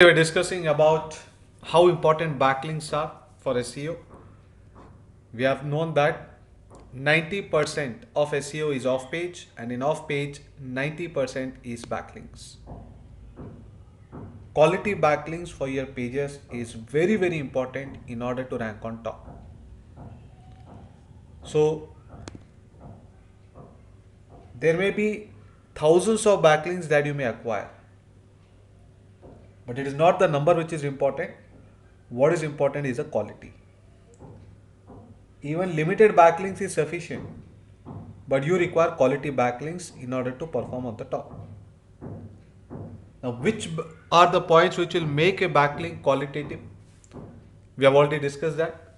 We were discussing about how important backlinks are for SEO. We have known that 90% of SEO is off page, and in off page, 90% is backlinks. Quality backlinks for your pages is very, very important in order to rank on top. So, there may be thousands of backlinks that you may acquire, but it is not the number which is important. What is important is the quality. Even limited backlinks is sufficient, but you require quality backlinks in order to perform on the top. Now, which are the points which will make a backlink qualitative? We have already discussed that.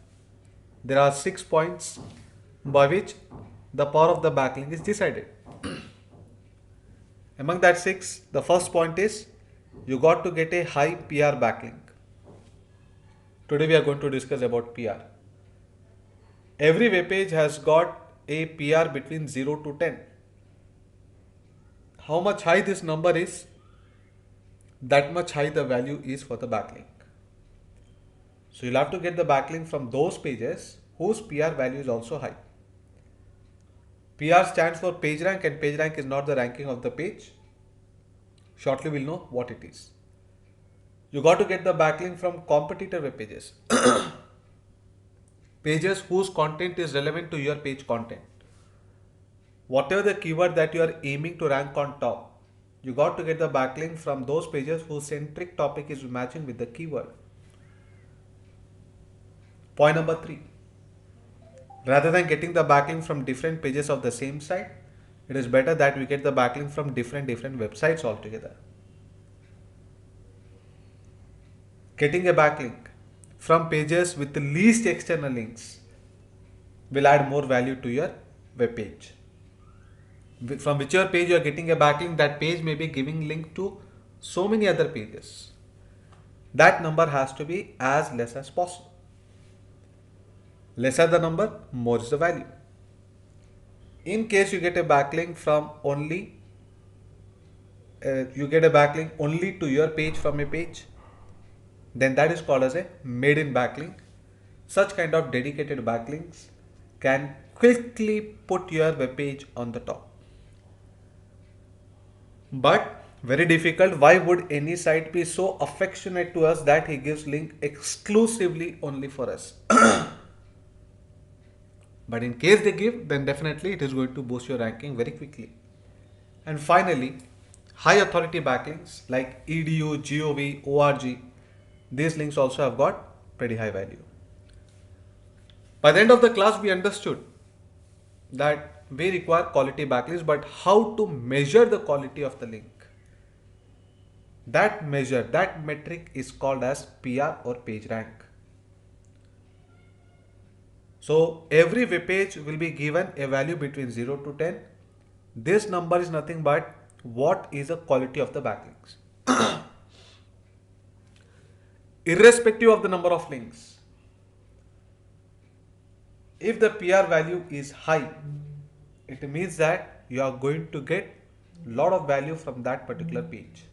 There are 6 points by which the power of the backlink is decided. Among that six, the first point is you got to get a high PR backlink. Today we are going to discuss about PR. Every web page has got a PR between 0 to 10. How much high this number is, that much high the value is for the backlink. So you'll have to get the backlink from those pages whose PR value is also high. PR stands for page rank, and page rank is not the ranking of the page. Shortly we'll know what it is. You got to get the backlink from competitor web pages. Pages whose content is relevant to your page content. Whatever the keyword that you are aiming to rank on top, you got to get the backlink from those pages whose centric topic is matching with the keyword. Point number 3. Rather than getting the backlink from different pages of the same site, it is better that we get the backlink from different websites altogether. Getting a backlink from pages with the least external links will add more value to your web page. From whichever page you are getting a backlink, that page may be giving link to so many other pages. That number has to be as less as possible. Lesser the number, more is the value. In case you get a backlink from only to your page from a page, then that is called as a maiden backlink. Such kind of dedicated backlinks can quickly put your web page on the top. But very difficult. Why would any site be so affectionate to us that he gives link exclusively only for us? But in case they give, then definitely it is going to boost your ranking very quickly. And finally, high authority backlinks like edu, gov, org, these links also have got pretty high value. By the end of the class, we understood that we require quality backlinks, but how to measure the quality of the link? That metric is called as PR or page rank. So every web page will be given a value between 0 to 10. This number is nothing but what is the quality of the backlinks. Irrespective of the number of links, if the PR value is high, it means that you are going to get a lot of value from that particular page.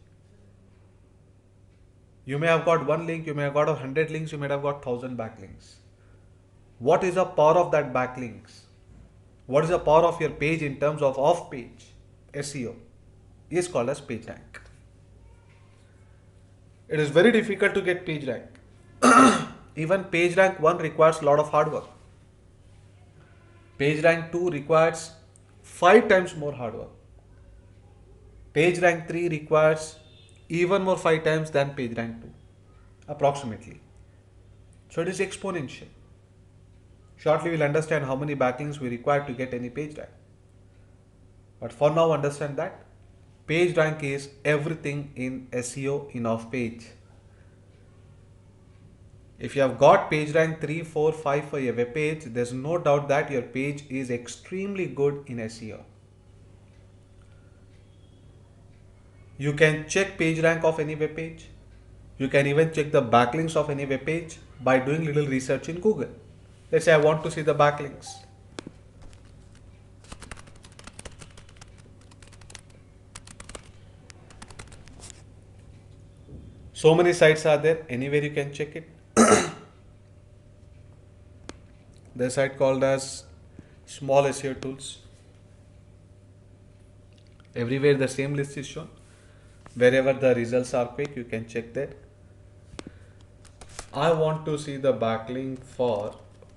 You may have got one link, you may have got 100 links, you may have got 1000 backlinks. What is the power of that backlinks? What is the power of your page in terms of off-page SEO? Is called as page rank. It is very difficult to get page rank. Even page rank 1 requires a lot of hard work. Page rank 2 requires 5 times more hard work. Page rank 3 requires even more 5 times than page rank 2, approximately. So it is exponential. Shortly we'll understand how many backlinks we require to get any page rank. But for now, understand that page rank is everything in SEO in off page. If you have got page rank 3, 4, 5 for your web page, there's no doubt that your page is extremely good in SEO. You can check page rank of any web page. You can even check the backlinks of any web page by doing little research in Google. Let's say I want to see the backlinks. So many sites are there, anywhere you can check it. There's a site called as Small SEO Tools. Everywhere the same list is shown. Wherever the results are quick, you can check that. I want to see the backlink for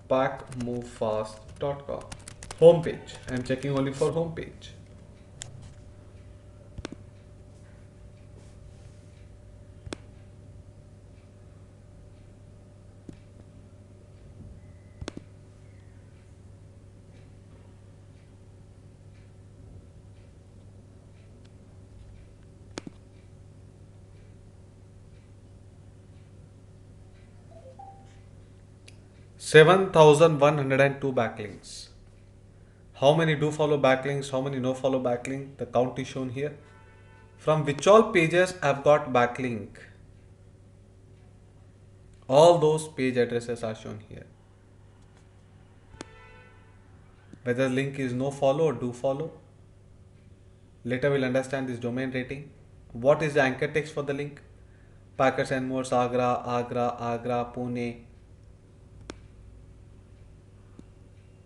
packmovefast.com homepage. I'm checking only for homepage. $7,102 backlinks. How many do follow backlinks? How many no follow backlink? The count is shown here. From which all pages I've got backlink. All those page addresses are shown here. Whether link is no follow or do follow. Later we'll understand this domain rating. What is the anchor text for the link? Packers and Moores, Agra, Agra, Agra, Pune.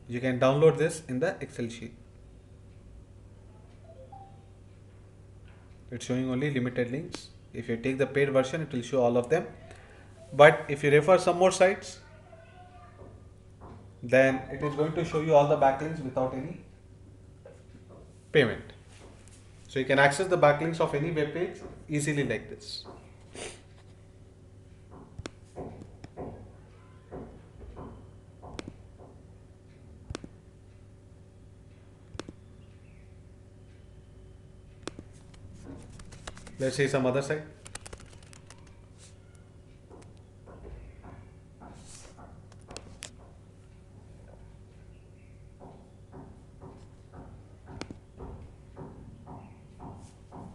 You can download this in the Excel sheet. It's showing only limited links. If you take the paid version, it will show all of them. But if you refer some more sites, then it is going to show you all the backlinks without any payment. So you can access the backlinks of any web page easily like this. Let's see some other site.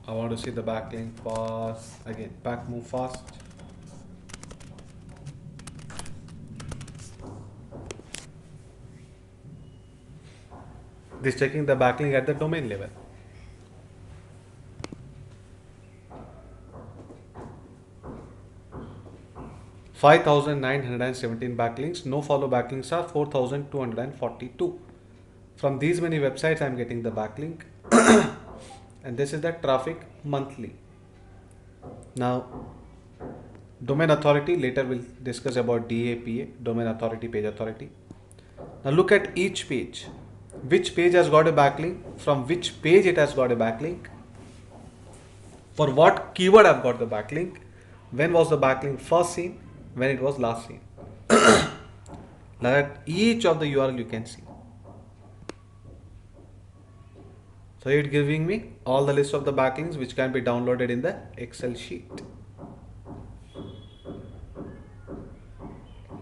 I want to see the backlink fast again. Back move fast. This checking the backlink at the domain level. $5,917 backlinks. No follow backlinks are 4,242. From these many websites, I am getting the backlink. And this is the traffic monthly. Now, domain authority, later we'll discuss about DAPA, domain authority, page authority. Now look at each page. Which page has got a backlink? From which page it has got a backlink? For what keyword I've got the backlink? When was the backlink first seen? When it was last seen? Now that each of the URL you can see. So it's giving me all the list of the backlinks which can be downloaded in the Excel sheet.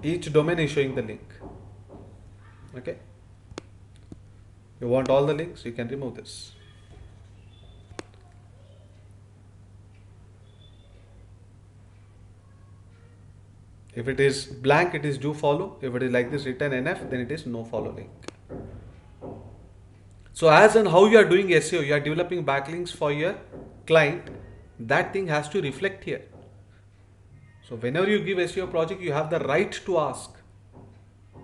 Each domain is showing the link. Okay. You want all the links, you can remove this. If it is blank, it is do follow. If it is like this written NF, then it is no follow link. So as and how you are doing SEO, you are developing backlinks for your client, that thing has to reflect here. So whenever you give SEO project, you have the right to ask,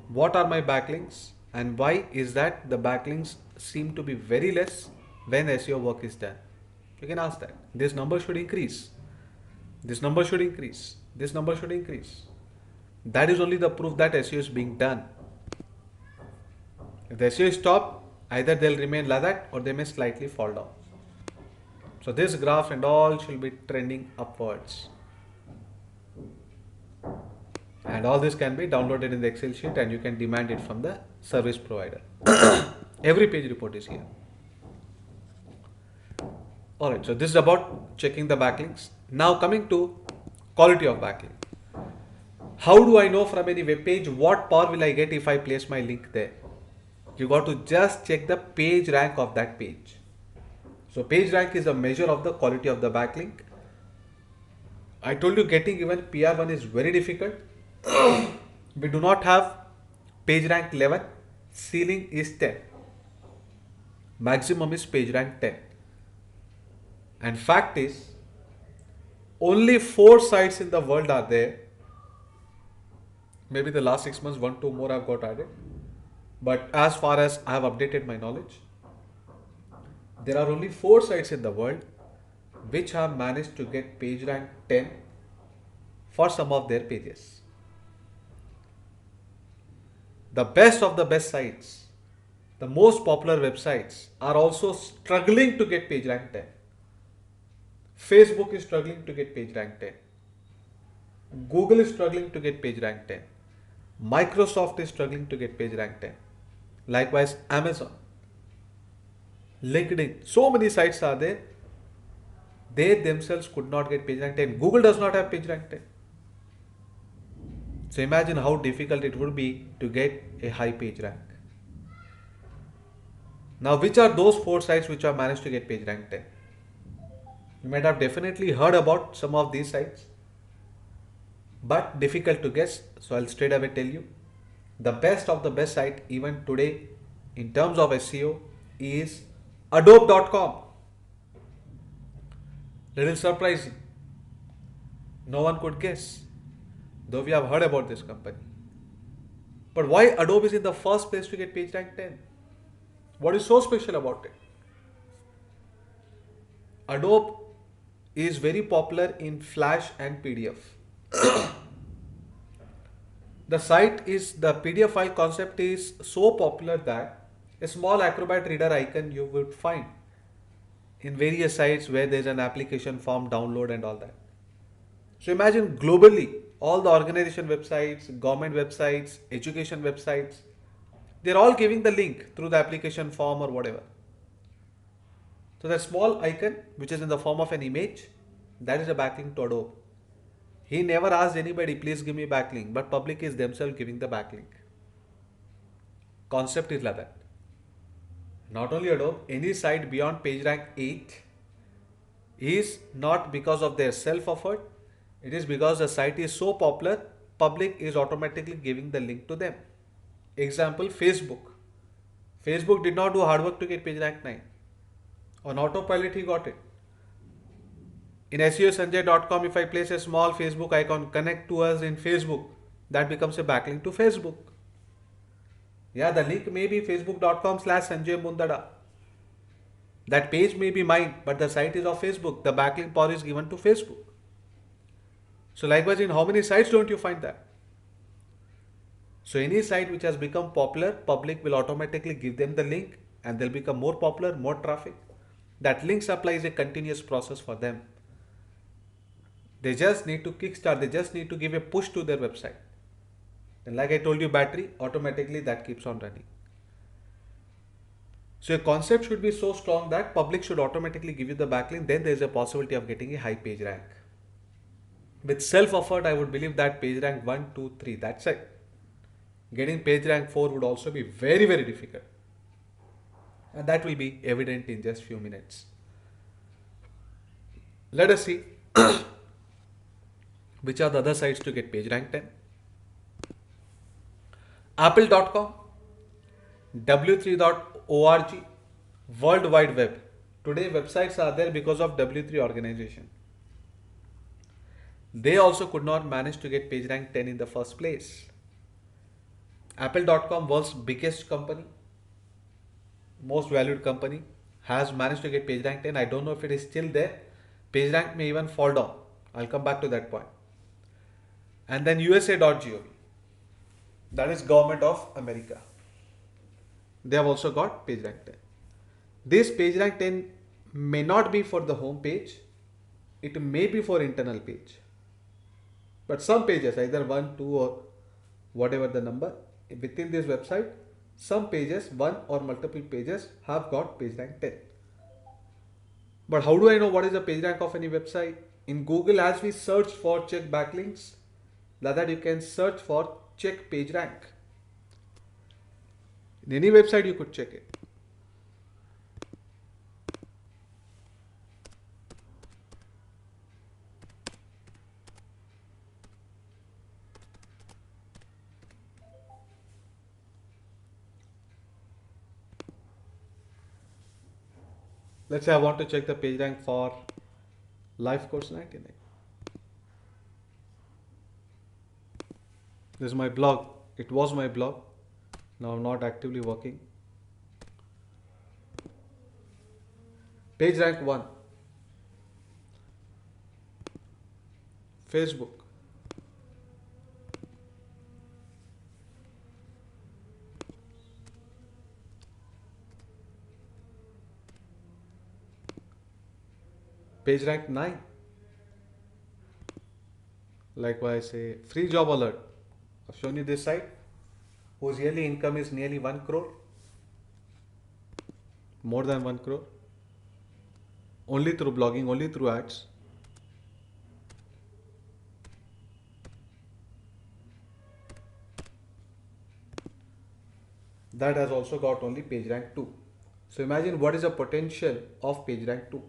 what are my backlinks and why is that the backlinks seem to be very less when SEO work is done. You can ask that. This number should increase. This number should increase. This number should increase. That is only the proof that SEO is being done. If the SEO is top, either they'll remain like that or they may slightly fall down. So this graph and all should be trending upwards. And all this can be downloaded in the Excel sheet and you can demand it from the service provider. Every page report is here. Alright, so this is about checking the backlinks. Now coming to quality of backlink. How do I know from any web page what power will I get if I place my link there? You got to just check the page rank of that page. So page rank is a measure of the quality of the backlink. I told you getting even PR1 is very difficult. We do not have page rank 11. Ceiling is 10. Maximum is page rank 10. And fact is, Only four sites in the world are there. Maybe the last 6 months, one, two more I've got added. But as far as I have updated my knowledge, there are only four sites in the world which have managed to get page rank 10 for some of their pages. The best of the best sites, the most popular websites are also struggling to get page rank 10. Facebook is struggling to get page rank 10. Google is struggling to get page rank 10. Microsoft is struggling to get page rank 10. Likewise, Amazon, LinkedIn, so many sites are there. They themselves could not get page rank 10. Google does not have page rank 10. So imagine how difficult it would be to get a high page rank. Now, which are those four sites which have managed to get page rank 10? You might have definitely heard about some of these sites, but difficult to guess. So I'll straight away tell you. The best of the best site even today in terms of SEO is adobe.com. Little surprising. No one could guess, though we have heard about this company. But why Adobe is in the first place to get page rank 10? What is so special about it? Adobe is very popular in Flash and PDF. The PDF file concept is so popular that a small Acrobat Reader icon you would find in various sites where there's an application form download and all that. So imagine globally all the organization websites, government websites, education websites, they're all giving the link through the application form or whatever. So that small icon, which is in the form of an image, that is a backlink to Adobe. He never asked anybody, please give me backlink, but public is themselves giving the backlink. Concept is like that. Not only Adobe, any site beyond PageRank 8 is not because of their self effort, it is because the site is so popular, public is automatically giving the link to them. Example, Facebook. Facebook did not do hard work to get PageRank 9. On autopilot, he got it. In SEOsanjay.com, if I place a small Facebook icon, connect to us in Facebook, that becomes a backlink to Facebook. Yeah, the link may be facebook.com/Sanjay Mundada. That page may be mine, but the site is of Facebook. The backlink power is given to Facebook. So likewise, in how many sites don't you find that? So any site which has become popular, public will automatically give them the link and they'll become more popular, more traffic. That link supply is a continuous process for them. They just need to kickstart, they just need to give a push to their website. And like I told you, battery, automatically that keeps on running. So a concept should be so strong that public should automatically give you the backlink, then there is a possibility of getting a high page rank. With self-effort, I would believe that page rank 1, 2, 3, that's it. Getting page rank 4 would also be very, very difficult. And that will be evident in just few minutes. Let us see which are the other sites to get page rank 10. Apple.com, W3.org, World Wide Web. Today websites are there because of W3 organization. They also could not manage to get page rank 10 in the first place. Apple.com, world's biggest company, most valued company, has managed to get page rank 10. I don't know if it is still there. Page rank may even fall down. I'll come back to that point. And then USA.gov. That is government of America. They have also got page rank 10. This page rank 10 may not be for the home page. It may be for internal page. But some pages, either 1, 2 or whatever the number, within this website, some pages, one or multiple pages have got page rank 10. But how do I know what is the page rank of any website? In Google, as we search for check backlinks, like that you can search for check page rank. In any website you could check it. Let's say I want to check the page rank for Life Course 99. This is my blog. It was my blog. Now I'm not actively working. Page rank 1. Facebook. Page rank 9. Likewise, a free job alert. I've shown you this site whose yearly income is nearly 1 crore. More than 1 crore. Only through blogging, only through ads. That has also got only page rank 2. So imagine what is the potential of page rank 2.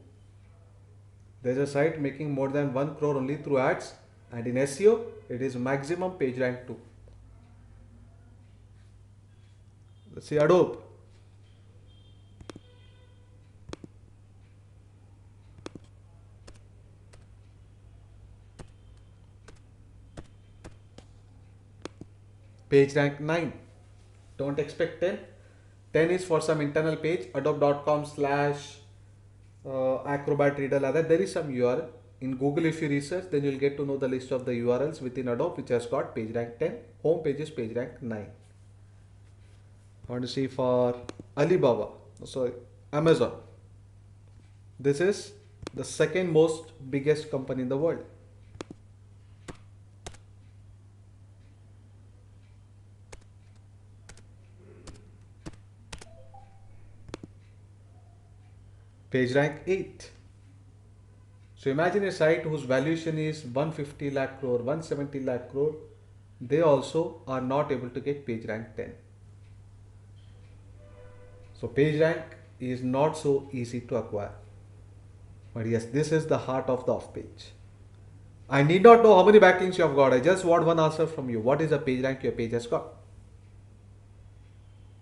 There's a site making more than 1 crore only through ads, and in SEO it is maximum page rank 2. Let's see Adobe. Page rank 9. Don't expect 10. 10 is for some internal page, adobe.com/acrobat reader ladder. There is some URL. In Google, if you research, then you'll get to know the list of the URLs within Adobe which has got page rank 10. Home page is page rank 9. I want to see for Alibaba, sorry, Amazon. This is the second most biggest company in the world. Page rank 8. So imagine a site whose valuation is 150 lakh crore, 170 lakh crore. They also are not able to get page rank 10. So page rank is not so easy to acquire. But yes, this is the heart of the off page. I need not know how many backlinks you have got. I just want one answer from you. What is the page rank your page has got?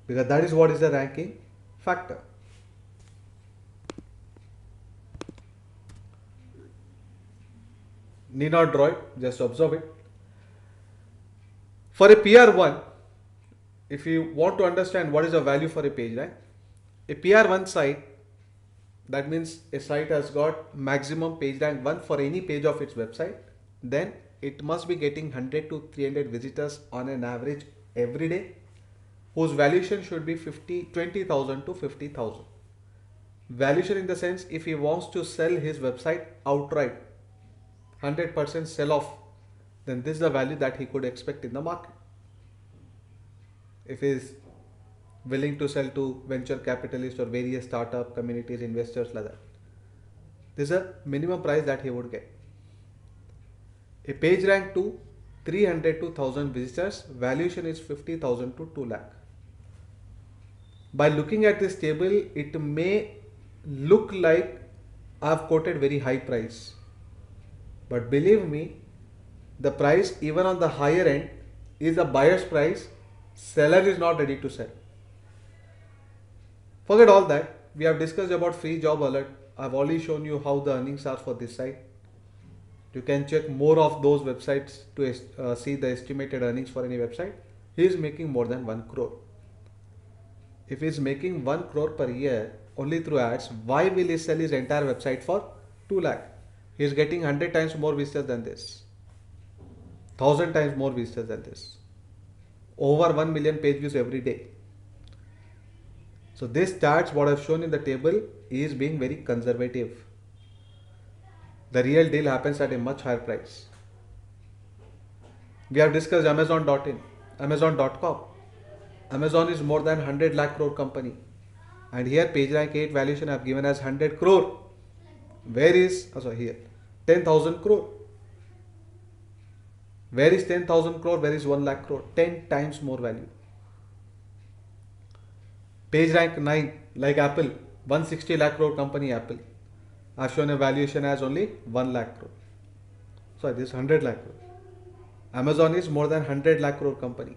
Because that is what is the ranking factor. Need not draw it, just observe it. For a PR1, if you want to understand what is the value for a page rank, a PR1 site, that means a site has got maximum page rank 1 for any page of its website, then it must be getting 100 to 300 visitors on an average every day, whose valuation should be 20,000 to 50,000. Valuation in the sense, if he wants to sell his website outright, 100% sell off, then this is the value that he could expect in the market. If he is willing to sell to venture capitalists or various startup communities, investors like that, this is a minimum price that he would get. A page rank 2, 300 to 1000 visitors, valuation is 50,000 to 2 lakh. By looking at this table, it may look like I've quoted very high price. But believe me, the price even on the higher end is a buyer's price. Seller is not ready to sell. Forget all that. We have discussed about free job alert. I've already shown you how the earnings are for this site. You can check more of those websites to see the estimated earnings for any website. He is making more than 1 crore. If he is making 1 crore per year only through ads, why will he sell his entire website for 2 lakh? He is getting 100 times more visitors than this, 1000 times more visitors than this, over 1 million page views every day. So this stats what I've shown in the table is being very conservative. The real deal happens at a much higher price. We have discussed Amazon.in, Amazon.com. Amazon is more than 100 lakh crore company, and here page rank 8 valuation I have given as 100 crore. Where is, here, 10,000 crore. Where is 10,000 crore? Where is 1 lakh crore? 10 times more value. Page rank 9, like Apple, 160 lakh crore company Apple. I've shown a valuation as only 1 lakh crore. Sorry, this is 100 lakh crore. Amazon is more than 100 lakh crore company,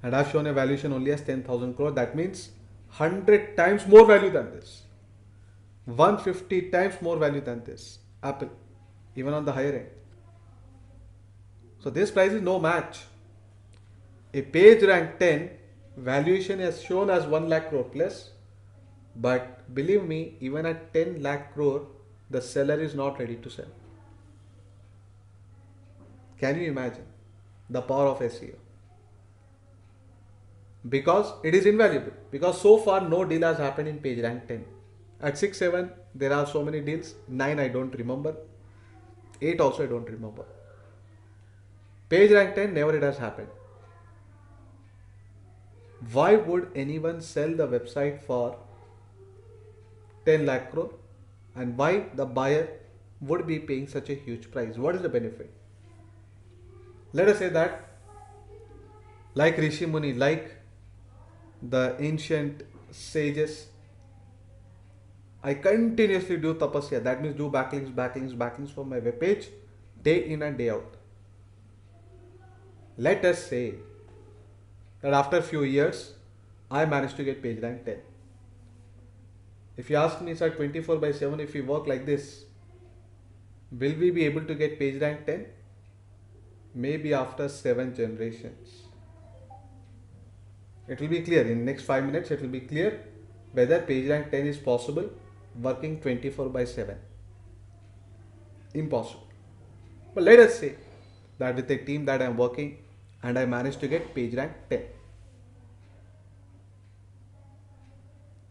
and I've shown a valuation only as 10,000 crore. That means 100 times more value than this. 150 times more value than this. Apple, even on the higher end. So this price is no match. A page rank 10 valuation is shown as 1 lakh crore plus, but believe me, even at 10 lakh crore, the seller is not ready to sell. Can you imagine the power of SEO? Because it is invaluable. Because so far no deal has happened in page rank 10. At 6, 7, there are so many deals. 9, I don't remember. 8 also, I don't remember. Page rank 10, never it has happened. Why would anyone sell the website for 10 lakh crore? And why the buyer would be paying such a huge price? What is the benefit? Let us say that, like Rishi Muni, like the ancient sages, I continuously do tapasya. That means do backlinks for my web page day in and day out. Let us say that after a few years, I managed to get page rank 10. If you ask me, sir, 24/7, if we work like this, will we be able to get page rank 10? Maybe after 7 generations. It will be clear in the next 5 minutes. It will be clear whether page rank 10 is possible working 24/7. Impossible. But let us say that with a team that I am working and I managed to get page rank 10.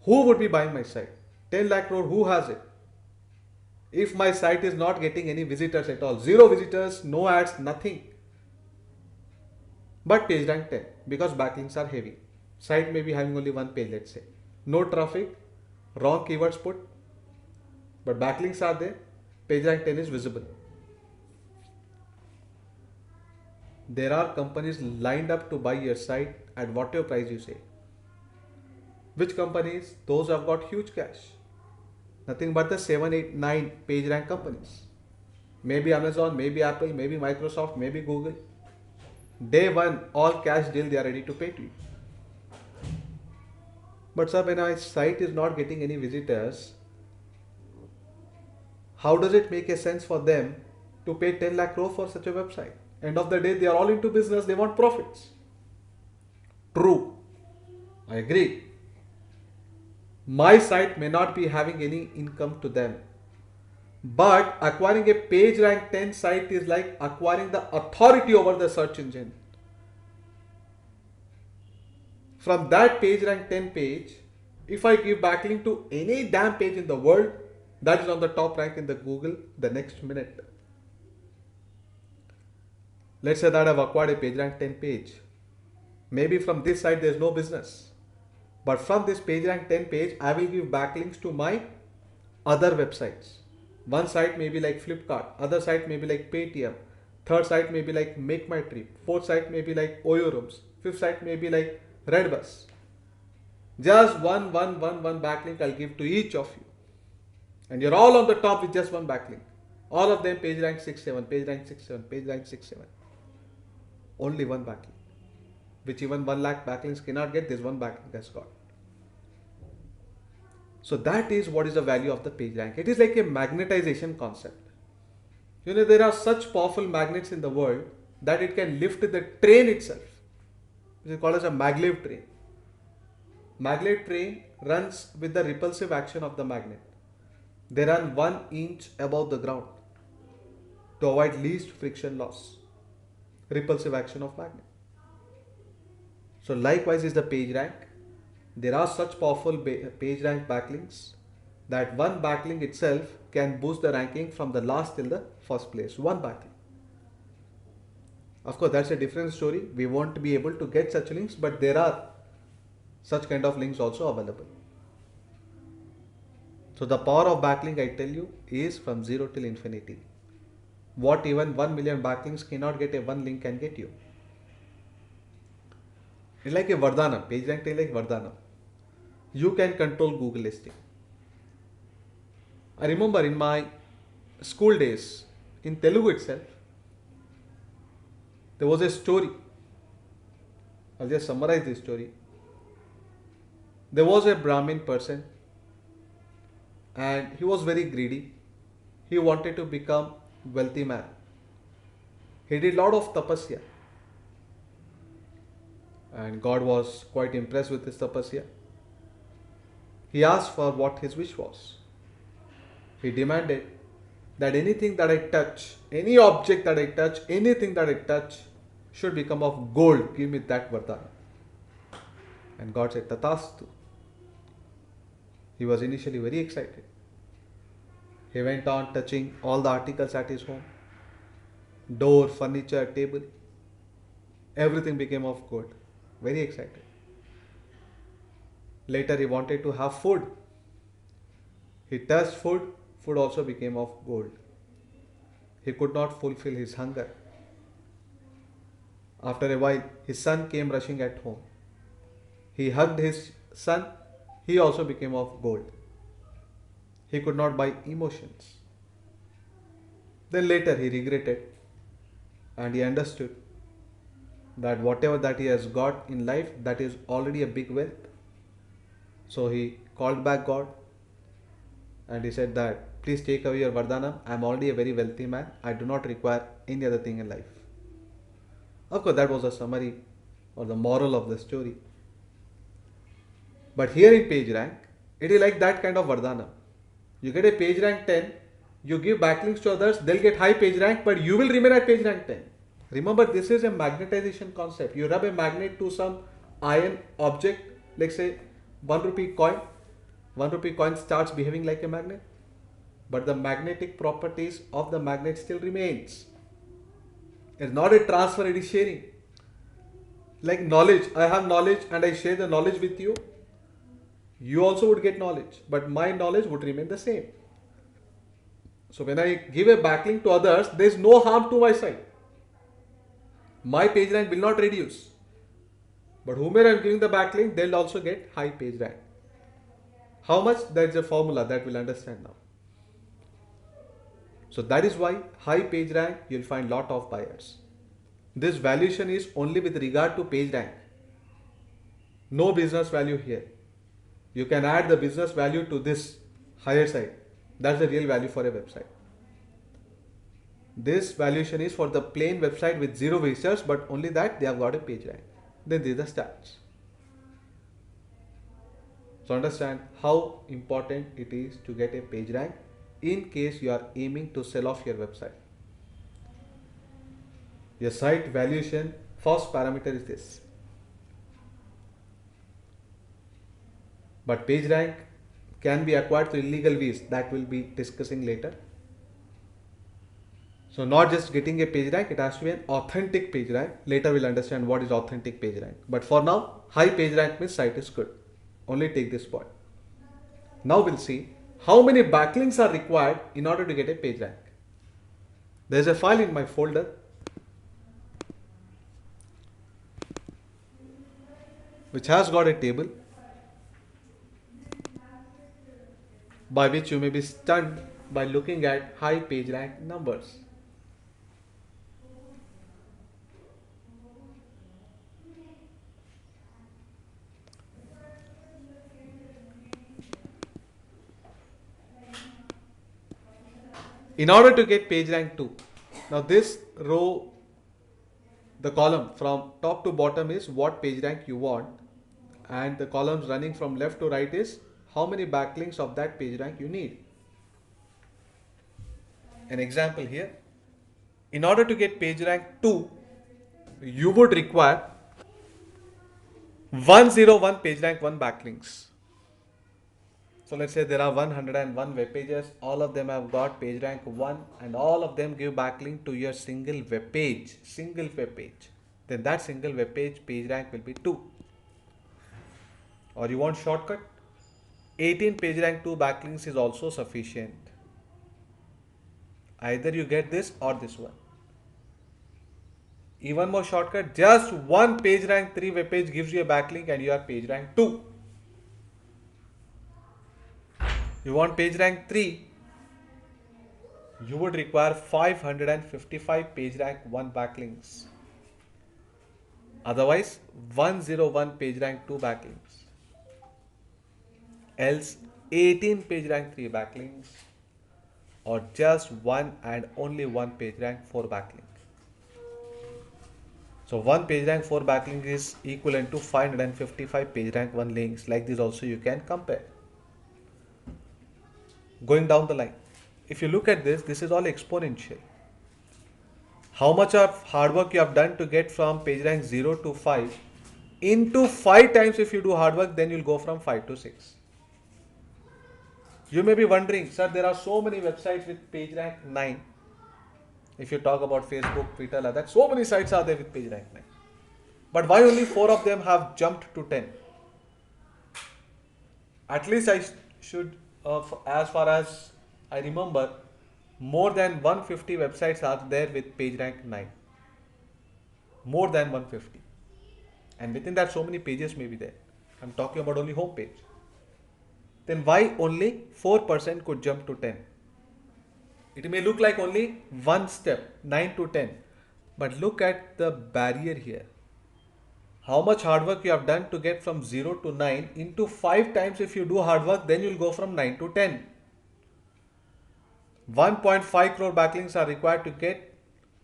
Who would be buying my site? 10 lakh crore, who has it? If my site is not getting any visitors at all, zero visitors, no ads, nothing. But page rank 10 because backlinks are heavy. Site may be having only one page, let's say. No traffic, wrong keywords put, but backlinks are there, page rank 10 is visible. There are companies lined up to buy your site at whatever price you say. Which companies? Those who have got huge cash. Nothing but the 7, 8, 9 page rank companies. Maybe Amazon, maybe Apple, maybe Microsoft, maybe Google. Day one, all cash deal they are ready to pay to you. But sir, when my site is not getting any visitors, how does it make a sense for them to pay 10 lakh crore for such a website? End of the day, they are all into business, they want profits. True, I agree. My site may not be having any income to them. But acquiring a page rank 10 site is like acquiring the authority over the search engine. From that page rank 10 page, if I give backlink to any damn page in the world, that is on the top rank in the Google the next minute. Let's say that I've acquired a page rank 10 page. Maybe from this site there is no business. But from this page rank 10 page, I will give backlinks to my other websites. One site may be like Flipkart, other site may be like Paytm, third site may be like Make My Trip, fourth site may be like Oyo Rooms, fifth site may be like Redbus. Just one backlink I'll give to each of you. And you're all on the top with just one backlink. All of them page rank 6, 7, page rank 6, 7, page rank 6, 7. Only one backlink. Which even 1 lakh backlinks cannot get, this one backlink has got. So that is what is the value of the page rank. It is like a magnetization concept. You know, there are such powerful magnets in the world that it can lift the train itself. It is called as a maglev train. Maglev train runs with the repulsive action of the magnet. They run 1 inch above the ground to avoid least friction loss. Repulsive action of magnet. So likewise is the page rank. There are such powerful page rank backlinks that one backlink itself can boost the ranking from the last till the first place. One backlink. Of course, that's a different story. We won't be able to get such links, but there are such kind of links also available. So the power of backlink, I tell you, is from 0 till infinity. What even 1 million backlinks cannot get, a one link can get you. It's like a Vardhanam. Page rank is like Vardhanam. You can control Google listing. I remember in my school days, in Telugu itself, there was a story. I'll just summarize this story. There was a Brahmin person and he was very greedy. He wanted to become wealthy man. He did lot of tapasya. and God was quite impressed with his tapasya. He asked for what his wish was. He demanded that anything that I touch, any object that I touch, anything that I touch should become of gold. Give me that Vardhana. And God said, Tatastu. He was initially very excited. He went on touching all the articles at his home, door, furniture, table. Everything became of gold. Very excited. Later he wanted to have food. He touched food, food also became of gold. He could not fulfill his hunger. After a while, his son came rushing at home. He hugged his son, he also became of gold. He could not buy emotions. Then later he regretted and he understood that whatever that he has got in life, that is already a big wealth. So he called back God and he said that please take away your Vardhanam. I am already a very wealthy man. I do not require any other thing in life. Of course, that was a summary or the moral of the story. But here in page rank, it is like that kind of Vardhanam. You get a page rank 10, you give backlinks to others, they'll get high page rank, but you will remain at page rank 10. Remember, this is a magnetization concept. You rub a magnet to some iron object, like say 1 rupee coin. 1 rupee coin starts behaving like a magnet, but the magnetic properties of the magnet still remains. It's not a transfer, it is sharing. Like knowledge, I have knowledge and I share the knowledge with you. You also would get knowledge, but my knowledge would remain the same. So when I give a backlink to others, there is no harm to my side. My page rank will not reduce. But whomever I am giving the backlink, they'll also get high page rank. How much? That's a formula that we'll understand now. So that is why high page rank, you'll find lot of buyers. This valuation is only with regard to page rank. No business value here. You can add the business value to this higher side. That's the real value for a website. This valuation is for the plain website with 0 visitors, but only that they have got a page rank. Then these are the stats. So understand how important it is to get a page rank in case you are aiming to sell off your website. Your site valuation, first parameter is this. But page rank can be acquired through illegal ways, that we'll be discussing later. So not just getting a page rank, it has to be an authentic page rank. Later we'll understand what is authentic page rank. But for now, high page rank means site is good. Only take this point. Now we'll see how many backlinks are required in order to get a page rank. There's a file in my folder. Which has got a table by which you may be stunned by looking at high page rank numbers. In order to get page rank 2, now this row, the column from top to bottom is what page rank you want, and the columns running from left to right is how many backlinks of that page rank you need. An example here, in order to get page rank 2, you would require 101 page rank 1 backlinks. So let's say there are 101 web pages, all of them have got page rank 1 and all of them give backlink to your single web page, Then that single web page rank will be 2. Or you want shortcut? 18 page rank 2 backlinks is also sufficient. Either you get this or this one. Even more shortcut, just one page rank 3 web page gives you a backlink and you are page rank 2. You want page rank 3, you would require 555 page rank 1 backlinks. Otherwise, 101 page rank 2 backlinks. Else, 18 page rank 3 backlinks, or just one and only one page rank 4 backlink. So one page rank 4 backlink is equivalent to 555 page rank 1 links. Like this also you can compare. Going down the line. If you look at this, this is all exponential. How much of hard work you have done to get from page rank 0 to 5 into 5 times. If you do hard work, then you'll go from 5 to 6. You may be wondering, sir, there are so many websites with page rank 9. If you talk about Facebook, Twitter, like that, so many sites are there with page rank 9. But why only 4 of them have jumped to 10? At least I should, as far as I remember, more than 150 websites are there with page rank 9. More than 150. And within that, so many pages may be there. I'm talking about only home page. Then why only 4% could jump to 10? It may look like only one step, 9 to 10. But look at the barrier here. How much hard work you have done to get from 0 to 9 into 5 times. If you do hard work, then you'll go from 9 to 10. 1.5 crore backlinks are required to get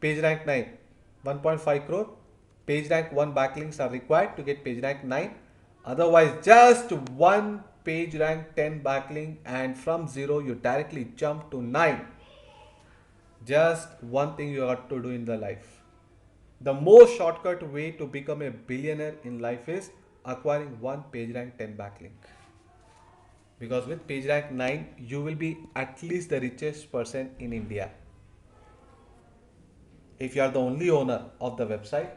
page rank 9. 1.5 crore page rank 1 backlinks are required to get page rank 9. Otherwise, just one page rank 10 backlink and from 0 you directly jump to 9. Just one thing you got to do in the life. The most shortcut way to become a billionaire in life is acquiring one page rank 10 backlink. Because with page rank 9, you will be at least the richest person in India. If you are the only owner of the website,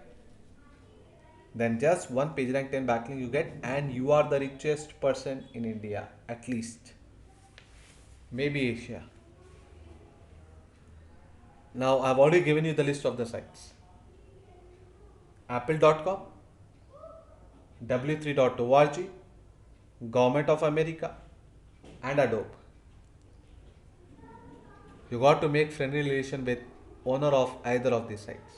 then just one page rank 10 backlink you get and you are the richest person in India, at least. Maybe Asia. Now I've already given you the list of the sites. Apple.com, w3.org, Government of America, and Adobe. You got to make friendly relation with owner of either of these sites.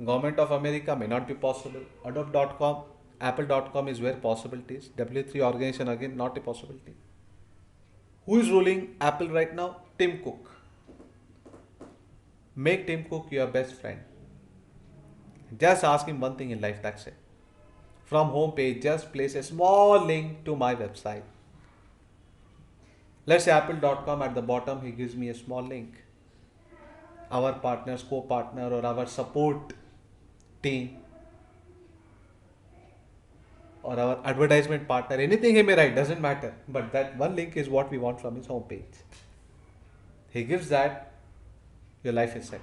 Government of America may not be possible. Adobe.com, Apple.com is where possibility is. W3 organization again not a possibility. Who is ruling Apple right now? Tim Cook. Make Tim Cook your best friend. Just ask him one thing in life, that's it. From home page, just place a small link to my website. Let's say apple.com, at the bottom he gives me a small link. Our partners, co-partner or our support team or our advertisement partner, anything he may write, doesn't matter. But that one link is what we want from his home page. He gives that, your life is set.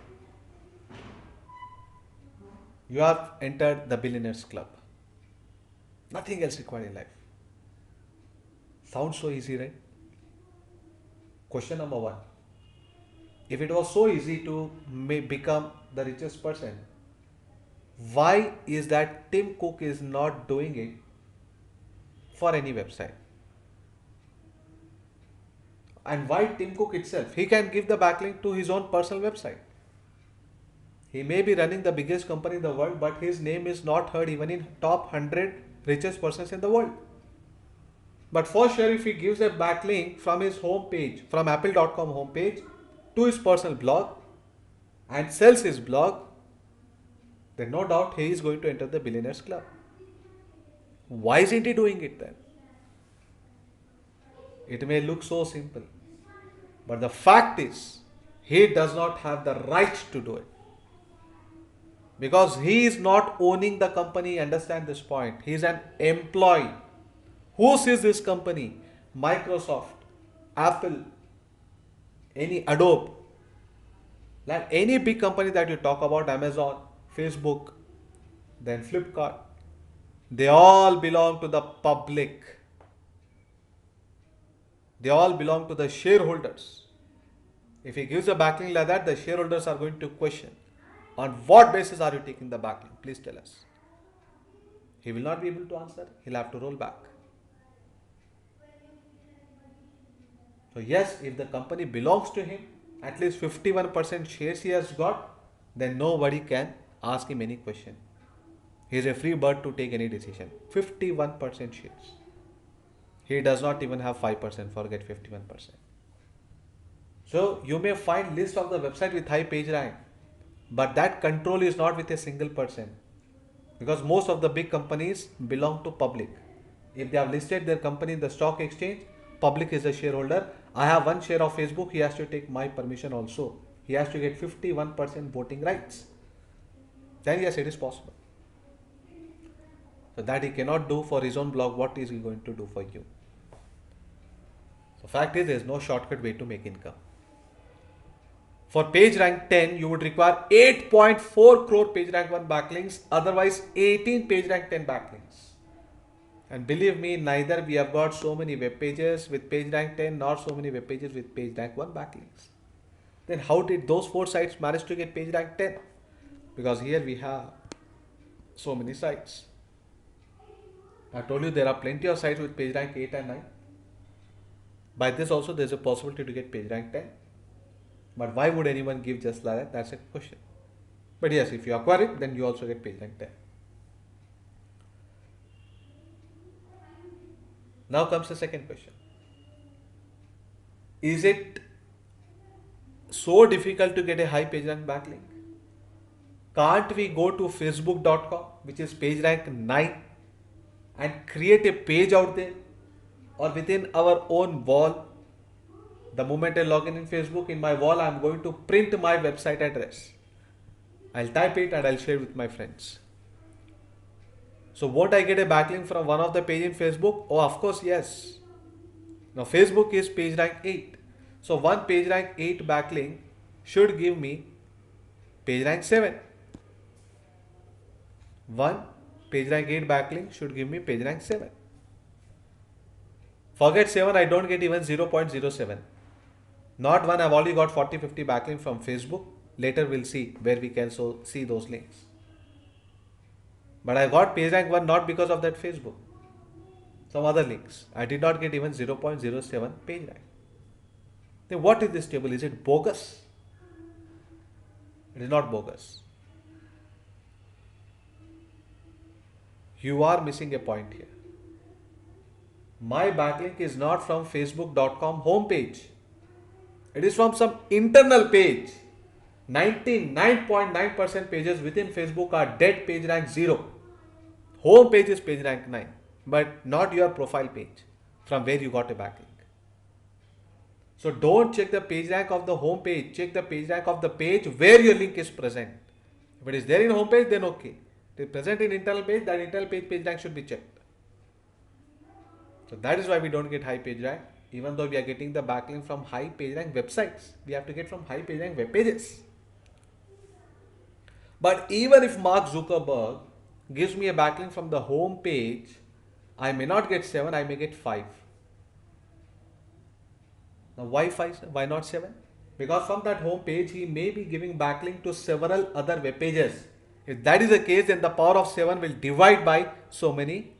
You have entered the Billionaires Club. Nothing else required in life. Sounds so easy, right? Question number 1. If it was so easy to become the richest person, why is that Tim Cook is not doing it for any website? And why Tim Cook itself? He can give the backlink to his own personal website. He may be running the biggest company in the world, but his name is not heard even in top 100 richest persons in the world. But for sure, if he gives a backlink from his home page, from apple.com homepage to his personal blog and sells his blog, then no doubt he is going to enter the Billionaires Club. Why isn't he doing it then? It may look so simple, but the fact is, he does not have the right to do it. Because he is not owning the company, understand this point. He is an employee. Who sees this company? Microsoft, Apple, any Adobe, like any big company that you talk about, Amazon, Facebook, then Flipkart, they all belong to the public. They all belong to the shareholders. If he gives a backlink like that, the shareholders are going to question, on what basis are you taking the backlink? Please tell us. He will not be able to answer. He'll have to roll back. So yes, if the company belongs to him, at least 51% shares he has got, then nobody can ask him any question. He is a free bird to take any decision. 51% shares. He does not even have 5%, forget 51%. So you may find list of the website with high page rank. But that control is not with a single person, because most of the big companies belong to public. If they have listed their company in the stock exchange, public is a shareholder. I have one share of Facebook, he has to take my permission also. He has to get 51% voting rights. Then yes, it is possible. So that he cannot do for his own blog, what is he going to do for you? So fact is, there is no shortcut way to make income. For page rank 10, you would require 8.4 crore page rank 1 backlinks, otherwise 18 page rank 10 backlinks. And believe me, neither we have got so many web pages with page rank 10 nor so many web pages with page rank 1 backlinks. Then how did those 4 sites manage to get page rank 10? Because here we have so many sites. I told you there are plenty of sites with page rank 8 and 9. By this also there is a possibility to get page rank 10. But why would anyone give just like that? That's a question. But yes, if you acquire it, then you also get page rank 10. Now comes the second question. Is it so difficult to get a high page rank backlink? Can't we go to facebook.com, which is page rank 9, and create a page out there, or within our own wall? The moment I log in Facebook, in my wall, I'm going to print my website address. I'll type it and I'll share it with my friends. So won't I get a backlink from one of the page in Facebook? Oh, of course, yes. Now Facebook is page rank 8. So one page rank 8 backlink should give me page rank 7. One page rank 8 backlink should give me page rank 7. Forget 7, I don't get even 0.07. Not one, I've already got 40-50 backlink from Facebook. Later we'll see where we can see those links. But I got page rank 1 not because of that Facebook. Some other links. I did not get even 0.07 page rank. Then what is this table? Is it bogus? It is not bogus. You are missing a point here. My backlink is not from facebook.com homepage. It is from some internal page. 99.9% pages within Facebook are dead page rank 0. Home page is page rank 9, but not your profile page from where you got a backlink. So don't check the page rank of the home page, check the page rank of the page where your link is present. If it is there in home page, then okay. If it is present in internal page, that internal page rank should be checked. So that is why we don't get high page rank. Even though we are getting the backlink from high page rank websites, we have to get from high page rank web pages. But even if Mark Zuckerberg gives me a backlink from the home page, I may not get 7, I may get 5. Now why 5? Why not 7? Because from that home page, he may be giving backlink to several other web pages. If that is the case, then the power of 7 will divide by so many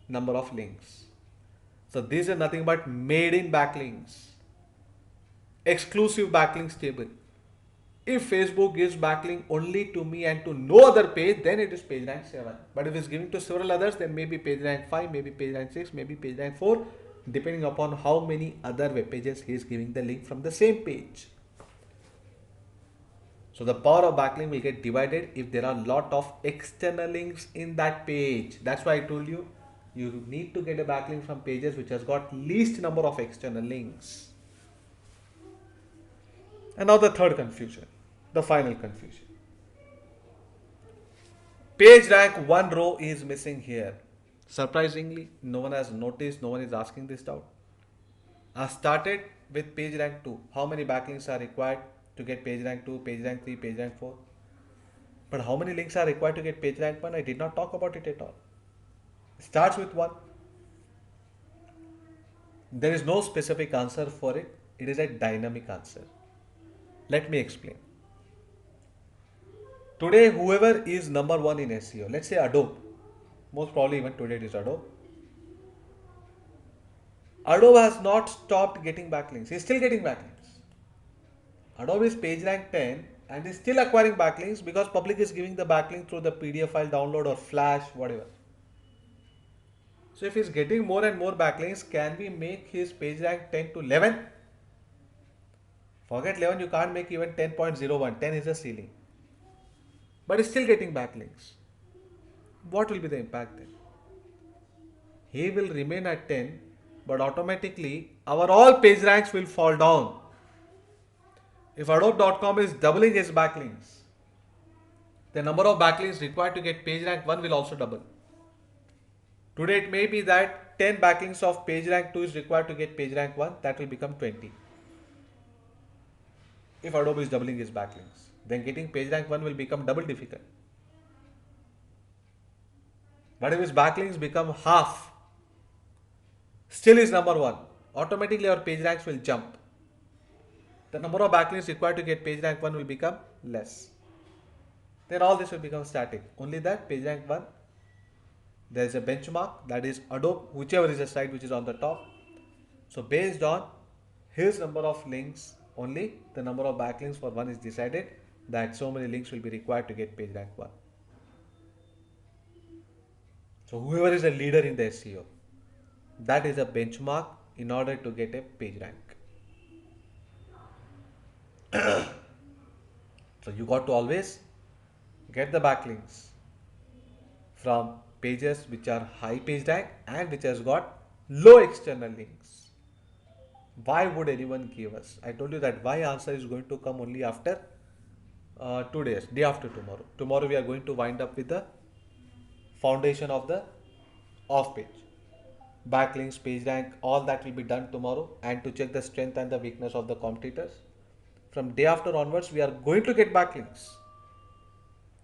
number of links. So these are nothing but made in backlinks. Exclusive backlinks table. If Facebook gives backlink only to me and to no other page, then it is page rank 7. But if it's giving to several others, then maybe page rank 5, maybe page rank 6, maybe page rank 4, depending upon how many other web pages he is giving the link from the same page. So the power of backlink will get divided if there are a lot of external links in that page. That's why I told you, you need to get a backlink from pages which has got least number of external links. And now the third confusion, the final confusion. Page rank 1 row is missing here. Surprisingly, no one has noticed, no one is asking this doubt. I started with page rank 2. How many backlinks are required to get page rank 2, page rank 3, page rank 4? But how many links are required to get page rank 1? I did not talk about it at all. It starts with 1. There is no specific answer for it. It is a dynamic answer. Let me explain. Today, whoever is number 1 in SEO, let's say Adobe, most probably even today it is Adobe. Adobe has not stopped getting backlinks. He is still getting backlinks. Adobe is page rank 10 and is still acquiring backlinks because public is giving the backlink through the PDF file download or Flash, whatever. So if he is getting more and more backlinks, can we make his page rank 10 to 11? Forget 11, you can't make even 10.01. 10 is the ceiling. but is still getting backlinks. What will be the impact then? He will remain at 10, but automatically our all page ranks will fall down. If Adobe.com is doubling its backlinks, the number of backlinks required to get page rank 1 will also double. Today it may be that 10 backlinks of page rank 2 is required to get page rank 1, that will become 20. If Adobe is doubling its backlinks, then getting page rank 1 will become double difficult. But if its backlinks become half, still is number 1, automatically our page ranks will jump. The number of backlinks required to get page rank 1 will become less. Then all this will become static. Only that page rank 1, there is a benchmark, that is Adobe, whichever is the site which is on the top. So based on his number of links, only the number of backlinks for one is decided, that so many links will be required to get page rank 1. So whoever is a leader in the SEO, that is a benchmark in order to get a page rank. So you got to always get the backlinks from pages which are high page rank and which has got low external links. Why would anyone give us? I told you that why answer is going to come only after 2 days, day after tomorrow. Tomorrow we are going to wind up with the foundation of the off page. Backlinks, page rank, all that will be done tomorrow, and to check the strength and the weakness of the competitors. From day after onwards, we are going to get backlinks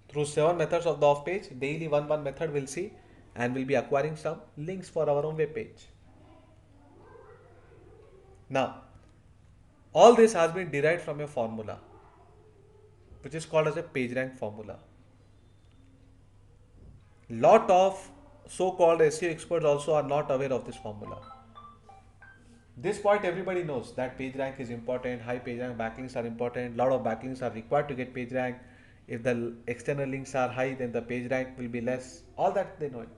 through 7 methods of the off page. Daily one method we'll see, and we'll be acquiring some links for our own web page. Now, all this has been derived from a formula which is called as a page rank formula. Lot of so-called SEO experts also are not aware of this formula. This point everybody knows that page rank is important, high page rank backlinks are important, lot of backlinks are required to get page rank. If the external links are high, then the page rank will be less. All that they know it.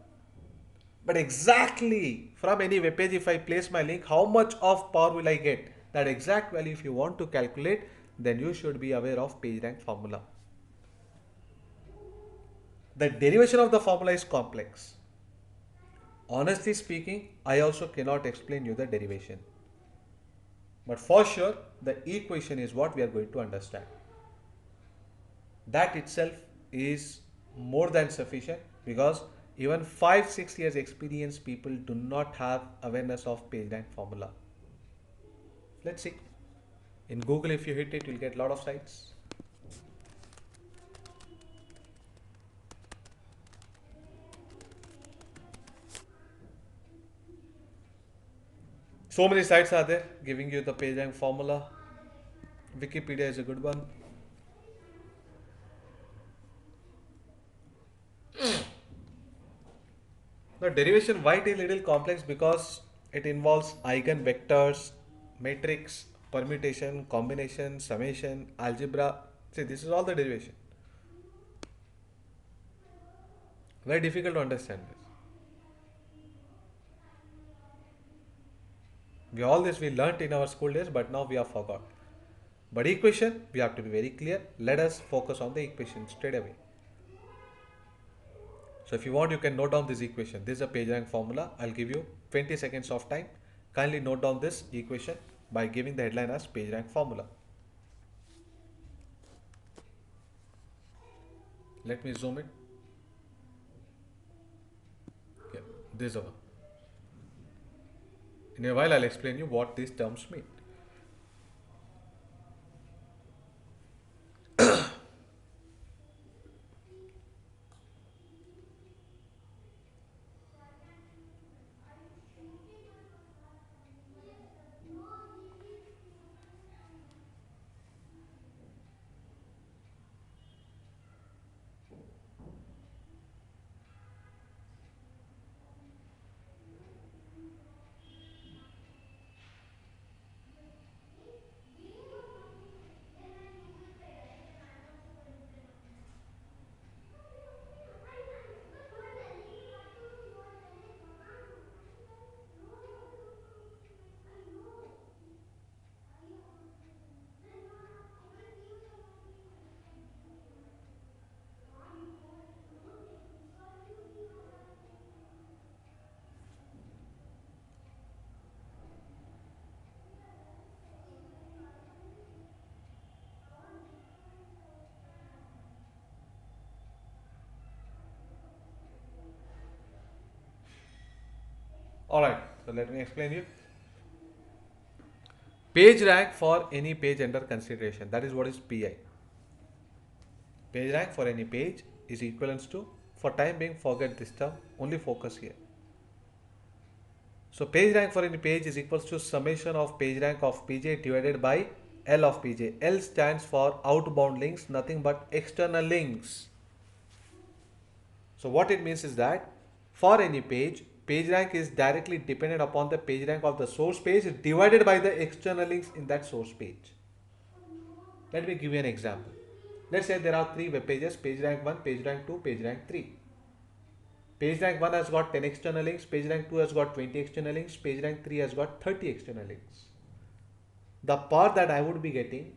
But exactly from any web page, if I place my link, how much of power will I get? That exact value, if you want to calculate, then you should be aware of page rank formula. The derivation of the formula is complex. Honestly speaking, I also cannot explain you the derivation. But for sure, the equation is what we are going to understand. That itself is more than sufficient, because even 5-6 years experience people do not have awareness of page rank formula. Let's see. In Google, if you hit it, you'll get a lot of sites. So many sites are there giving you the page rank formula. Wikipedia is a good one. The derivation, why it is little complex? Because it involves eigenvectors, matrix, permutation, combination, summation, algebra. See, this is all the derivation. Very difficult to understand this. All this we learnt in our school days, but now we have forgot. But equation, we have to be very clear. Let us focus on the equation straight away. So if you want, you can note down this equation. This is a PageRank formula. I'll give you 20 seconds of time. Kindly note down this equation by giving the headline as PageRank formula. Let me zoom it. Yeah, this is the one. In a while, I'll explain you what these terms mean. Alright, so let me explain you. Page rank for any page under consideration. That is what is PI. Page rank for any page is equivalent to, for time being, forget this term, only focus here. So page rank for any page is equals to summation of page rank of PJ divided by L of PJ. L stands for outbound links, nothing but external links. So what it means is that for any page, page rank is directly dependent upon the page rank of the source page divided by the external links in that source page. Let me give you an example. Let's say there are three web pages, page rank 1, page rank 2, page rank 3. Page rank 1 has got 10 external links, page rank 2 has got 20 external links, page rank 3 has got 30 external links. The power that I would be getting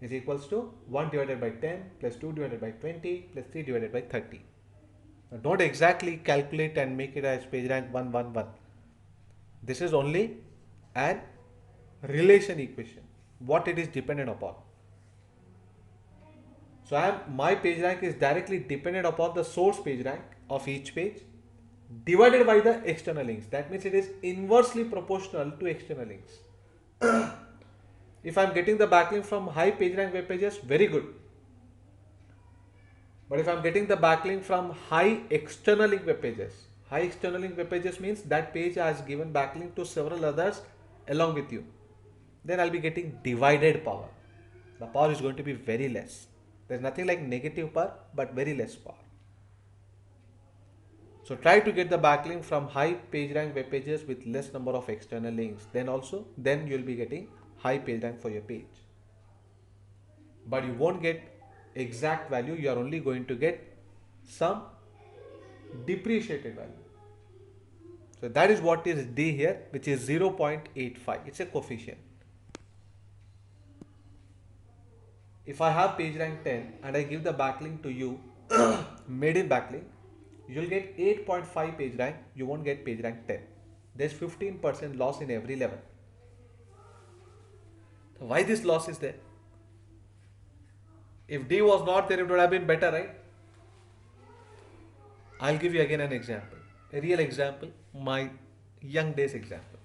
is equals to 1 divided by 10 plus 2 divided by 20 plus 3 divided by 30. Now don't exactly calculate and make it as page rank 1, 1, 1. This is only an relation equation, what it is dependent upon. So my page rank is directly dependent upon the source page rank of each page divided by the external links. That means it is inversely proportional to external links. If I am getting the backlink from high page rank web pages, very good. But if I am getting the backlink from high external link web pages means that page has given backlink to several others along with you. Then I'll be getting divided power. The power is going to be very less. There's nothing like negative power, but very less power. So try to get the backlink from high page rank web pages with less number of external links. Then you'll be getting high page rank for your page. But you won't get exact value. You are only going to get some depreciated value. So that is what is D here, which is 0.85. It's a coefficient. If I have page rank 10 and I give the backlink to you, made in backlink, you'll get 8.5 page rank, you won't get page rank 10. There's 15% loss in every level. Why this loss is there? If D was not there, it would have been better, right? I'll give you again an example, a real example, my young days example.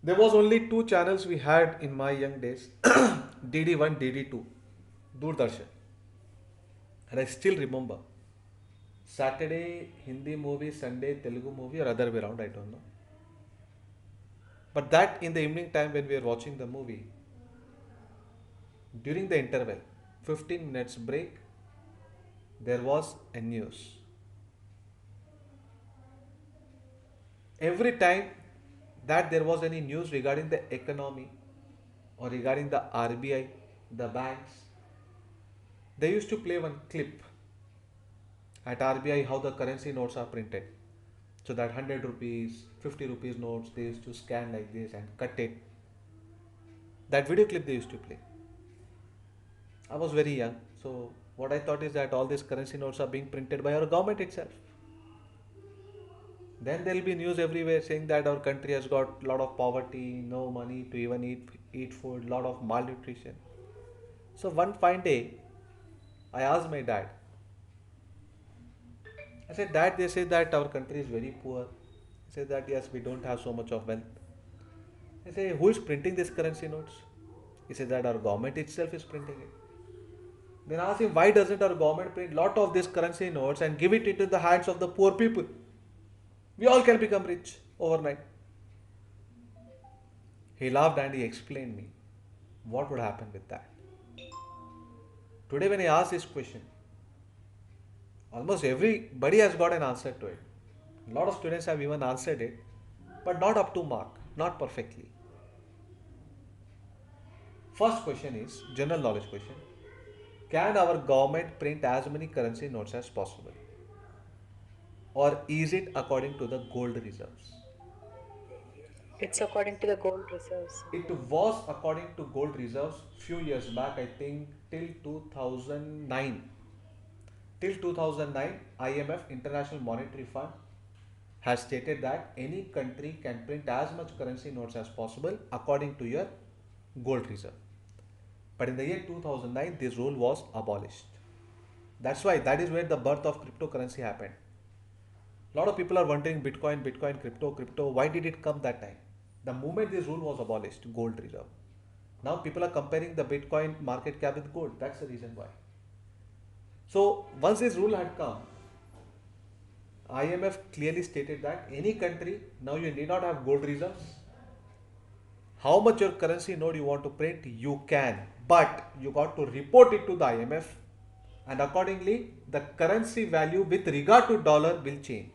There was only two channels we had in my young days, DD1, DD2, Doordarshan. And I still remember Saturday Hindi movie, Sunday Telugu movie, or other way around, I don't know. But that in the evening time when we were watching the movie, during the interval, 15 minutes break, there was a news. Every time that there was any news regarding the economy or regarding the RBI, the banks, they used to play one clip at RBI how the currency notes are printed. So that 100 rupees, 50 rupees notes, they used to scan like this and cut it. That video clip they used to play. I was very young, so what I thought is that all these currency notes are being printed by our government itself. Then there will be news everywhere saying that our country has got a lot of poverty, no money to even eat food, lot of malnutrition. So one fine day, I asked my dad. I said, Dad, they say that our country is very poor. He said that yes, we don't have so much of wealth. I say, who is printing these currency notes? He said that our government itself is printing it. Then I asked him, why doesn't our government print lot of these currency notes and give it into the hands of the poor people? We all can become rich overnight. He laughed and he explained me what would happen with that. Today when I asked this question, almost everybody has got an answer to it. A lot of students have even answered it, but not up to mark, not perfectly. First question is general knowledge question. Can our government print as many currency notes as possible? Or is it according to the gold reserves? It's according to the gold reserves. It was according to gold reserves few years back, I think till 2009. Till 2009, IMF, International Monetary Fund, has stated that any country can print as much currency notes as possible according to your gold reserve. But in the year 2009, this rule was abolished. That is where the birth of cryptocurrency happened. A lot of people are wondering Bitcoin, Bitcoin, crypto. Why did it come that time? The moment this rule was abolished, gold reserve. Now people are comparing the Bitcoin market cap with gold. That's the reason why. So once this rule had come, IMF clearly stated that any country, now you need not have gold reserves. How much your currency note you want to print, you can, but you got to report it to the IMF, and accordingly the currency value with regard to dollar will change.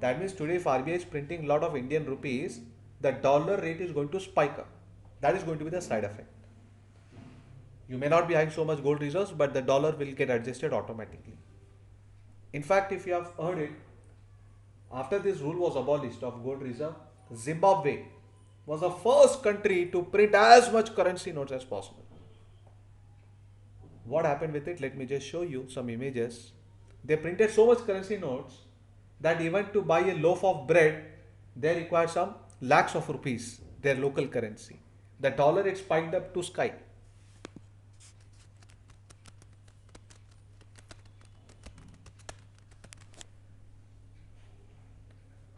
That means today if RBI is printing a lot of Indian rupees, the dollar rate is going to spike up. That is going to be the side effect. You may not be having so much gold reserves, but the dollar will get adjusted automatically. In fact, if you have heard it, after this rule was abolished of gold reserve, Zimbabwe was the first country to print as much currency notes as possible. What happened with it? Let me just show you some images. They printed so much currency notes that even to buy a loaf of bread, they required some lakhs of rupees, their local currency. The dollar it spiked up to sky.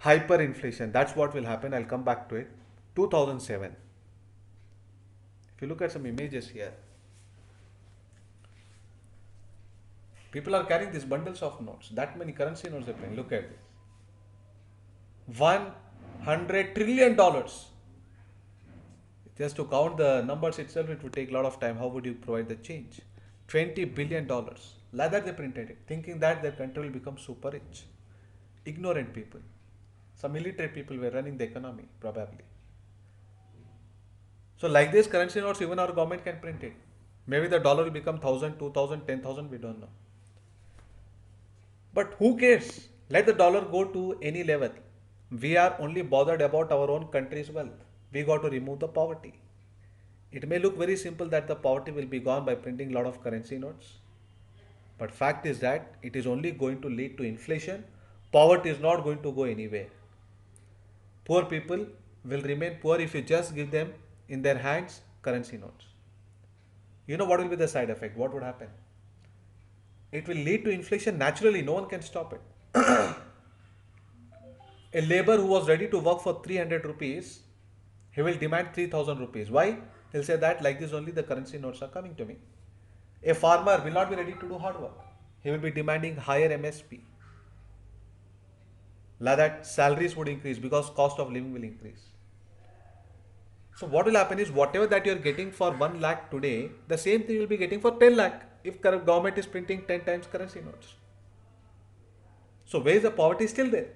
Hyperinflation, that's what will happen. I'll come back to it. 2007. If you look at some images here, people are carrying these bundles of notes. That many currency notes they're playing. Look at this. $100 trillion. Just to count the numbers itself, it would take a lot of time. How would you provide the change? $20 billion. Like that they printed it, thinking that their country will become super rich. Ignorant people. Some illiterate people were running the economy, probably. So like this currency notes, even our government can print it. Maybe the dollar will become 1,000, 2,000, 10,000, we don't know. But who cares? Let the dollar go to any level. We are only bothered about our own country's wealth. We got to remove the poverty. It may look very simple that the poverty will be gone by printing a lot of currency notes. But fact is that it is only going to lead to inflation. Poverty is not going to go anywhere. Poor people will remain poor if you just give them in their hands currency notes. You know what will be the side effect? What would happen? It will lead to inflation naturally. No one can stop it. A labor who was ready to work for 300 rupees, he will demand 3,000 rupees. Why? He'll say that like this only the currency notes are coming to me. A farmer will not be ready to do hard work. He will be demanding higher MSP. Like that salaries would increase because cost of living will increase. So what will happen is whatever that you are getting for 1 lakh today, the same thing you will be getting for 10 lakh if government is printing 10 times currency notes. So where is the poverty still there?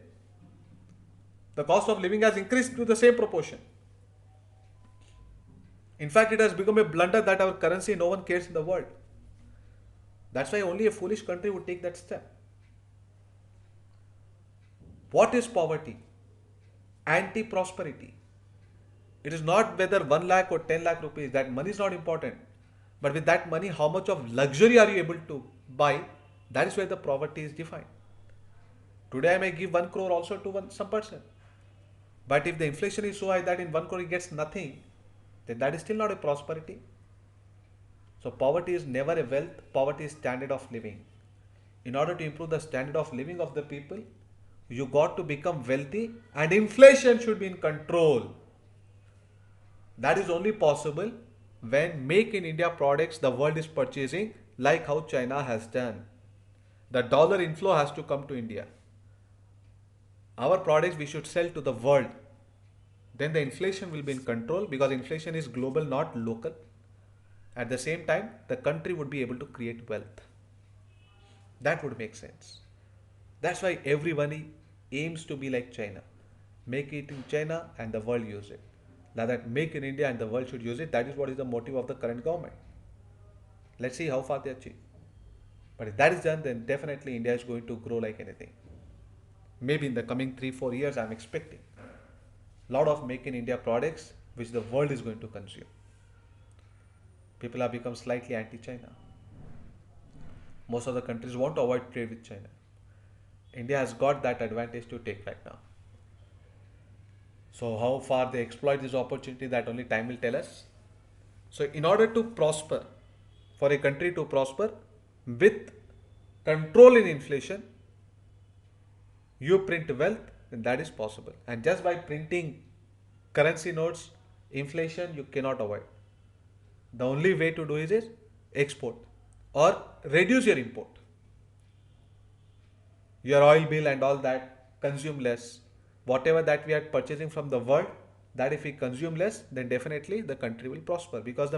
The cost of living has increased to the same proportion. In fact, it has become a blunder that our currency no one cares in the world. That's why only a foolish country would take that step. What is poverty? Anti-prosperity. It is not whether 1 lakh or 10 lakh rupees, that money is not important. But with that money, how much of luxury are you able to buy? That is where the poverty is defined. Today I may give 1 crore also to some person. But if the inflation is so high that in 1 crore he gets nothing, then that is still not a prosperity. So poverty is never a wealth, poverty is standard of living. In order to improve the standard of living of the people, you got to become wealthy and inflation should be in control. That is only possible when make in India products the world is purchasing, like how China has done. The dollar inflow has to come to India. Our products we should sell to the world. Then the inflation will be in control because inflation is global, not local. At the same time, the country would be able to create wealth. That would make sense. That's why everybody aims to be like China. Make it in China and the world use it. Like that, make in India and the world should use it. That is what is the motive of the current government. Let's see how far they achieve. But if that is done, then definitely India is going to grow like anything. Maybe in the coming 3-4 years, I'm expecting a lot of make in India products which the world is going to consume. People have become slightly anti-China. Most of the countries want to avoid trade with China. India has got that advantage to take right now. So how far they exploit this opportunity, that only time will tell us. So in order to prosper, for a country to prosper with control in inflation, you print wealth, then that is possible. And just by printing currency notes, inflation you cannot avoid. The only way to do is export or reduce your import. Your oil bill and all that, consume less. Whatever that we are purchasing from the world, that if we consume less, then definitely the country will prosper, because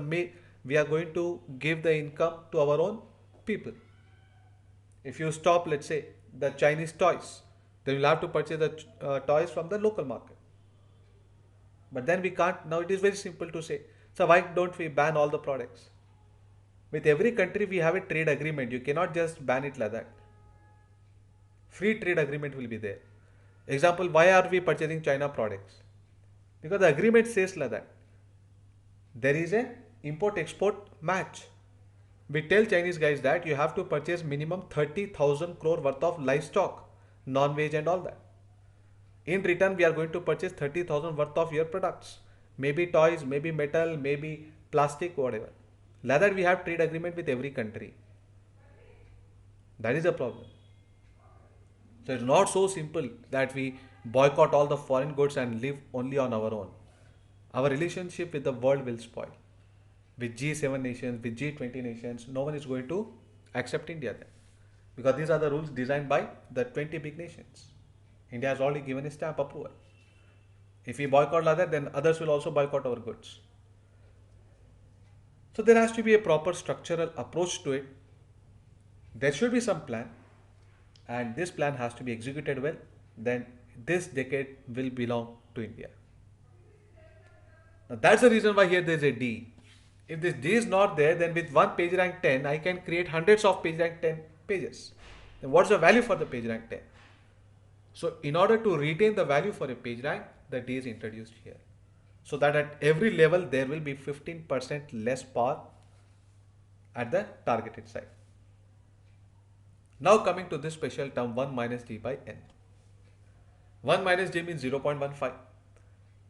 we are going to give the income to our own people. If you stop, let's say, the Chinese toys, then you'll have to purchase the toys from the local market. But then we can't. Now it is very simple to say, so why don't we ban all the products? With every country we have a trade agreement. You cannot just ban it like that. Free trade agreement will be there. Example, why are we purchasing China products? Because the agreement says like that. There is a import export match. We tell Chinese guys that you have to purchase minimum 30,000 crore worth of livestock, non-veg and all that. In return, we are going to purchase 30,000 worth of your products. Maybe toys, maybe metal, maybe plastic, whatever. Like that we have trade agreement with every country. That is a problem. So it's not so simple that we boycott all the foreign goods and live only on our own. Our relationship with the world will spoil. With G7 nations, with G20 nations, no one is going to accept India then. Because these are the rules designed by the 20 big nations. India has already given a stamp approval. If we boycott like that, then others will also boycott our goods. So there has to be a proper structural approach to it. There should be some plan, and this plan has to be executed well. Then this decade will belong to India. Now that's the reason why here there is a D. If this D is not there, then with one page rank 10, I can create hundreds of page rank 10 pages. Then what's the value for the page rank 10? So in order to retain the value for a page rank, the D is introduced here. So that at every level there will be 15% less power at the targeted site. Now coming to this special term 1 minus D by N. 1 minus D means 0.15.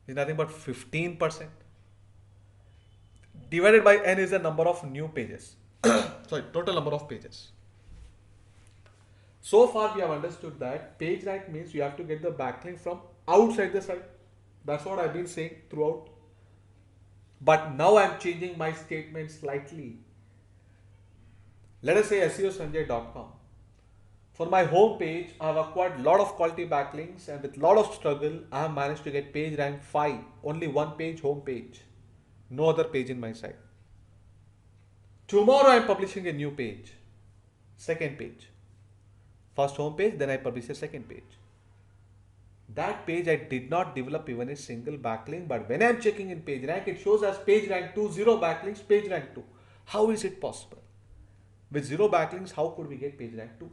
Is nothing but 15%. Divided by N is the number of new pages. Sorry, total number of pages. So far we have understood that page rank means you have to get the backlink from outside the site. That's what I've been saying throughout. But now I'm changing my statement slightly. Let us say SEOsanjay.com. For my home page, I have acquired a lot of quality backlinks, and with a lot of struggle, I have managed to get page rank 5. Only one page, home page. No other page in my site. Tomorrow I am publishing a new page. Second page. First home page, then I publish a second page. That page I did not develop even a single backlink, but when I am checking in page rank, it shows as page rank 2, 0 backlinks, page rank 2. How is it possible? With 0 backlinks, how could we get page rank 2?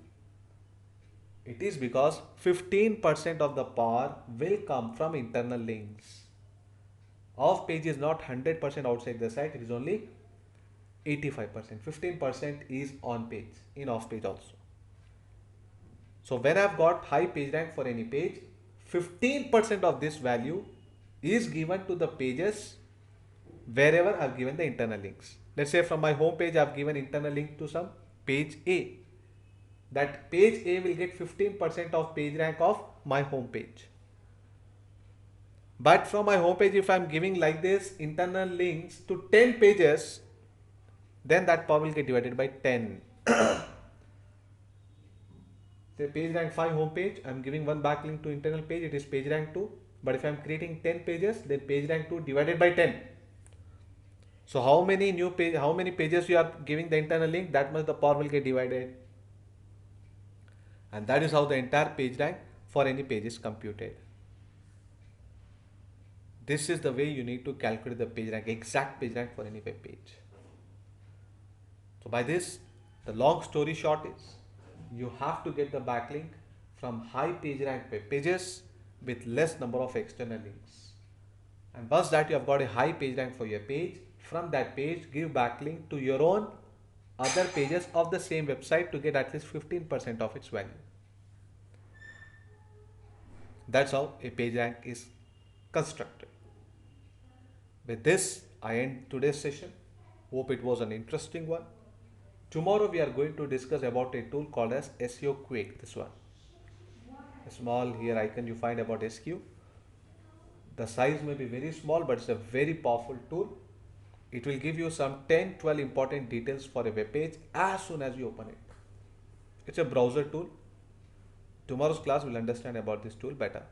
It is because 15% of the power will come from internal links. Off page is not 100% outside the site, it is only 85%. 15% is on page, in off page also. So when I've got high page rank for any page, 15% of this value is given to the pages wherever I've given the internal links. Let's say from my home page I've given internal link to some page A. That page A will get 15% of page rank of my home page. But from my home page, if I'm giving like this internal links to 10 pages, then that power will get divided by 10. Say page rank 5 home page, I'm giving one backlink to internal page, it is page rank 2. But if I'm creating 10 pages, then page rank 2 divided by 10. So how many pages you are giving the internal link, that much the power will get divided. And that is how the entire page rank for any page is computed. This is the way you need to calculate the page rank, exact page rank for any web page. So by this, the long story short is, you have to get the backlink from high page rank web pages with less number of external links. And once that you have got a high page rank for your page, from that page give backlink to your own other pages of the same website to get at least 15% of its value. That's how a page rank is constructed. With this, I end today's session. Hope it was an interesting one. Tomorrow we are going to discuss about a tool called as SEO Quake, this one. A small here icon you find about SQ. The size may be very small, but it's a very powerful tool. It will give you some 10-12 important details for a web page as soon as you open it. It's a browser tool. Tomorrow's class will understand about this tool better.